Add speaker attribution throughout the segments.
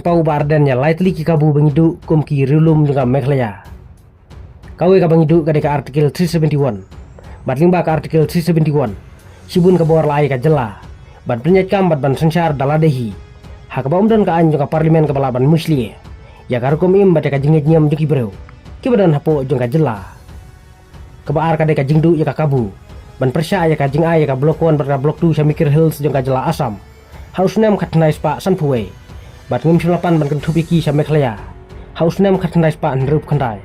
Speaker 1: Pynpaw Bah Ardent lightly ki kabu bangidu kum ki rilum juga Meghalaya. KIWEI ka bangidu ka deka artikel 371. Bat limba ka artikel 371. Sibun ka bawar lai ka jela. Bat penyat kam bat ban sensar daladehi. Hak ba umdan ka anjo ka parlimen ka balaban muslie. Ya ka rukum im bat ka jingit nyam juki breu. Ki badan hapo jong ka jela. Ka baar ka deka jingdu ya ka kabu. Ban persya ya ka jing ya ka blok 1 bat ka blok 2 Samikir Hills jong ka jela Assam. Haus nem katnais pa sanpuwe. Bat ngim sulapan ban kentupiki sa Meghalaya. Haus nem katnais pa nrup kandai.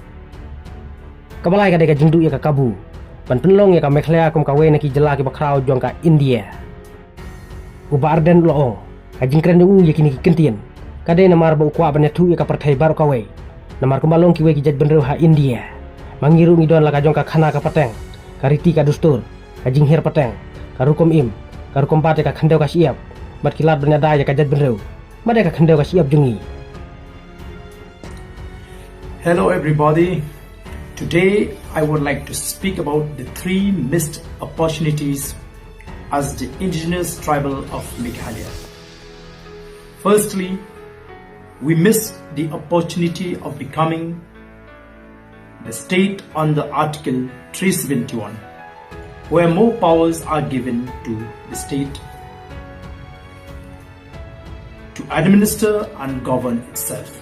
Speaker 1: Kabalai ka deka jingdu ya ka kabu. Ban penlong ya ka Meghalaya kum KIWEI na ki jela ki bakrau jong ka India. Bah Ardent loong. Ka jingkren dung ya kini ki kentien. Kade namar ba ukwa ban tu ya ka partai baru KIWEI. Namar kumbalong KIWEI ki jaj benreu ha India. Mangiru ngidon la ka jong ka khana ka pateng. Ka riti ka dustur. Ka jinghir pateng. Ka rukum im. Ka rukum pate ka khandeu ka siap. Bat kilat bernyada ya ka jaj benreu. Madai ka khandeu ka siap jungi.
Speaker 2: Hello everybody. Today I would like to speak about the 3 missed opportunities as the indigenous tribal of Meghalaya. Firstly, we missed the opportunity of becoming the state under Article 371, where more powers are given to the state to administer and govern itself,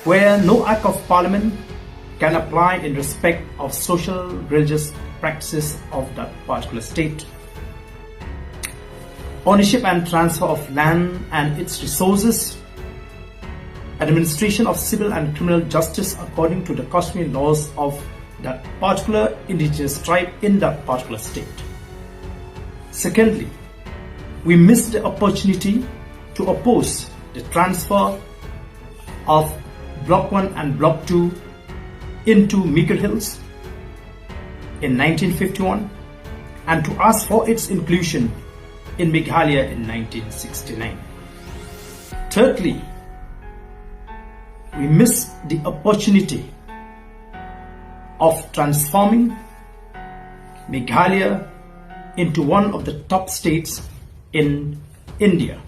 Speaker 2: where no act of parliament can apply in respect of social religious practices of that particular state. Ownership and transfer of land and its resources, administration of civil and criminal justice according to the customary laws of that particular indigenous tribe in that particular state. Secondly, we missed the opportunity to oppose the transfer of Block 1 and Block 2 into Samikir Hills in 1951 and to ask for its inclusion in Meghalaya in 1969. Thirdly, we missed the opportunity of transforming Meghalaya into one of the top states in India.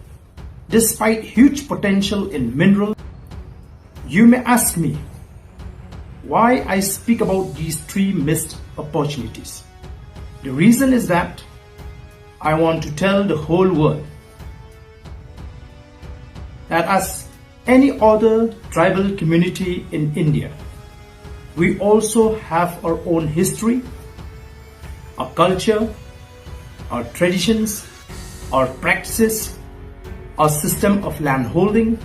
Speaker 2: Despite huge potential in minerals, you may ask me why I speak about these 3 missed opportunities. The reason is that I want to tell the whole world that as any other tribal community in India, we also have our own history, our culture, our traditions, our practices, our system of land holding,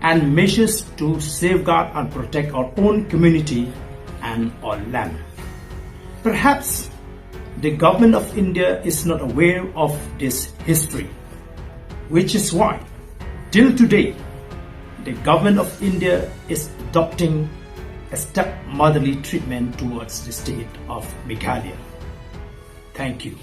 Speaker 2: and measures to safeguard and protect our own community and our land. Perhaps the government of India is not aware of this history, which is why till today the government of India is adopting a stepmotherly treatment towards the state of Meghalaya. Thank you.